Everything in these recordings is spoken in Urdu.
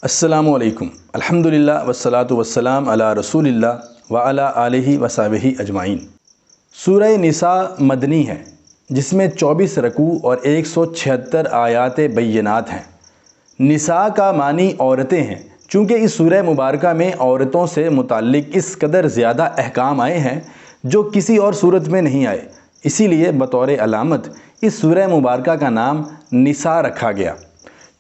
السلام علیکم، الحمدللہ والصلاة والسلام علی رسول اللہ وعلی آلہ وصحبہ اجمعین۔ سورہ نساء مدنی ہے، جس میں 24 رکوع اور 176 آیات بینات ہیں۔ نساء کا معنی عورتیں ہیں، چونکہ اس سورہ مبارکہ میں عورتوں سے متعلق اس قدر زیادہ احکام آئے ہیں جو کسی اور صورت میں نہیں آئے، اسی لیے بطور علامت اس سورہ مبارکہ کا نام نساء رکھا گیا۔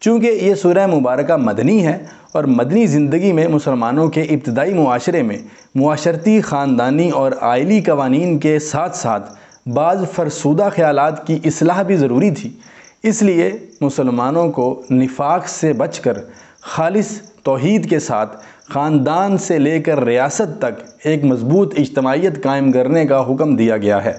چونکہ یہ سورہ مبارکہ مدنی ہے اور مدنی زندگی میں مسلمانوں کے ابتدائی معاشرے میں معاشرتی، خاندانی اور آئلی قوانین کے ساتھ ساتھ بعض فرسودہ خیالات کی اصلاح بھی ضروری تھی، اس لیے مسلمانوں کو نفاق سے بچ کر خالص توحید کے ساتھ خاندان سے لے کر ریاست تک ایک مضبوط اجتماعیت قائم کرنے کا حکم دیا گیا ہے۔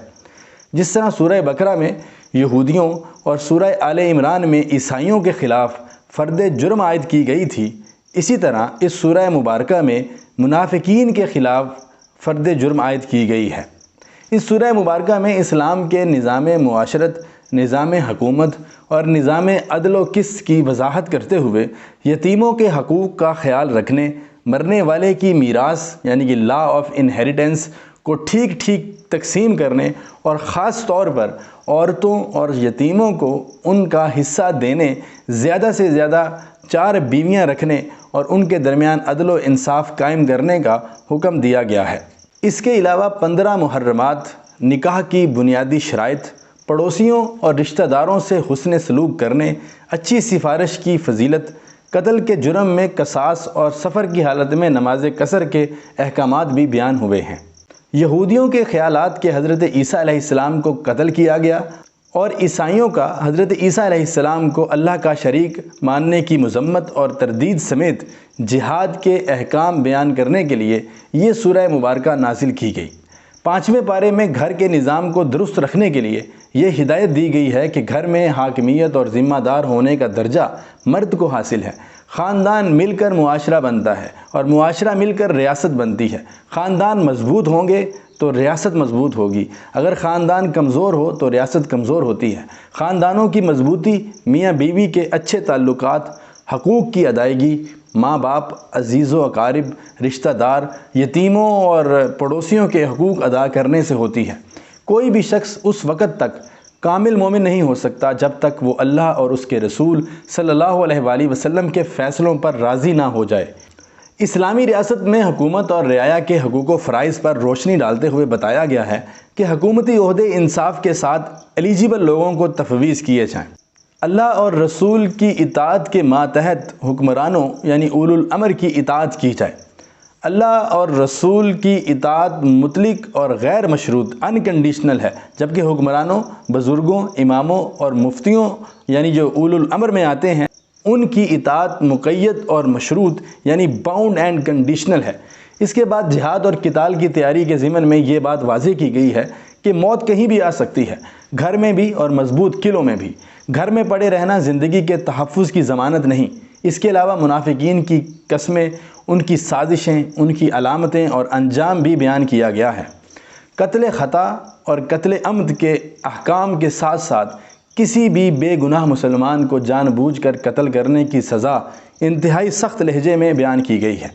جس طرح سورہ بقرہ میں یہودیوں اور سورہ آل عمران میں عیسائیوں کے خلاف فرد جرم عائد کی گئی تھی، اسی طرح اس سورہ مبارکہ میں منافقین کے خلاف فرد جرم عائد کی گئی ہے۔ اس سورہ مبارکہ میں اسلام کے نظام معاشرت، نظام حکومت اور نظام عدل و قسط کی وضاحت کرتے ہوئے یتیموں کے حقوق کا خیال رکھنے، مرنے والے کی میراث یعنی کہ لا آف انہیریٹنس کو ٹھیک تقسیم کرنے اور خاص طور پر عورتوں اور یتیموں کو ان کا حصہ دینے، زیادہ سے زیادہ 4 بیویاں رکھنے اور ان کے درمیان عدل و انصاف قائم کرنے کا حکم دیا گیا ہے۔ اس کے علاوہ 15 محرمات، نکاح کی بنیادی شرائط، پڑوسیوں اور رشتہ داروں سے حسن سلوک کرنے، اچھی سفارش کی فضیلت، قتل کے جرم میں قصاص اور سفر کی حالت میں نماز قصر کے احکامات بھی بیان ہوئے ہیں۔ یہودیوں کے خیالات کہ حضرت عیسیٰ علیہ السلام کو قتل کیا گیا اور عیسائیوں کا حضرت عیسیٰ علیہ السلام کو اللہ کا شریک ماننے کی مذمت اور تردید سمیت جہاد کے احکام بیان کرنے کے لیے یہ سورہ مبارکہ نازل کی گئی۔ 5ویں پارے میں گھر کے نظام کو درست رکھنے کے لیے یہ ہدایت دی گئی ہے کہ گھر میں حاکمیت اور ذمہ دار ہونے کا درجہ مرد کو حاصل ہے۔ خاندان مل کر معاشرہ بنتا ہے اور معاشرہ مل کر ریاست بنتی ہے۔ خاندان مضبوط ہوں گے تو ریاست مضبوط ہوگی، اگر خاندان کمزور ہو تو ریاست کمزور ہوتی ہے۔ خاندانوں کی مضبوطی میاں بیوی کے اچھے تعلقات، حقوق کی ادائیگی، ماں باپ، عزیز و اقارب، رشتہ دار، یتیموں اور پڑوسیوں کے حقوق ادا کرنے سے ہوتی ہے۔ کوئی بھی شخص اس وقت تک کامل مومن نہیں ہو سکتا جب تک وہ اللہ اور اس کے رسول صلی اللہ علیہ وآلہ وسلم کے فیصلوں پر راضی نہ ہو جائے۔ اسلامی ریاست میں حکومت اور رعایا کے حقوق و فرائض پر روشنی ڈالتے ہوئے بتایا گیا ہے کہ حکومتی عہدے انصاف کے ساتھ ایلیجیبل لوگوں کو تفویض کیے جائیں۔ اللہ اور رسول کی اطاعت کے ماتحت حکمرانوں یعنی اولو الامر کی اطاعت کی جائے۔ اللہ اور رسول کی اطاعت مطلق اور غیر مشروط انکنڈیشنل ہے، جبکہ حکمرانوں، بزرگوں، اماموں اور مفتیوں یعنی جو اولو الامر میں آتے ہیں ان کی اطاعت مقید اور مشروط یعنی باؤنڈ اینڈ کنڈیشنل ہے۔ اس کے بعد جہاد اور قتال کی تیاری کے ضمن میں یہ بات واضح کی گئی ہے کہ موت کہیں بھی آ سکتی ہے، گھر میں بھی اور مضبوط قلعوں میں بھی۔ گھر میں پڑے رہنا زندگی کے تحفظ کی ضمانت نہیں۔ اس کے علاوہ منافقین کی قسمیں، ان کی سازشیں، ان کی علامتیں اور انجام بھی بیان کیا گیا ہے۔ قتل خطا اور قتل عمد کے احکام کے ساتھ ساتھ کسی بھی بے گناہ مسلمان کو جان بوجھ کر قتل کرنے کی سزا انتہائی سخت لہجے میں بیان کی گئی ہے۔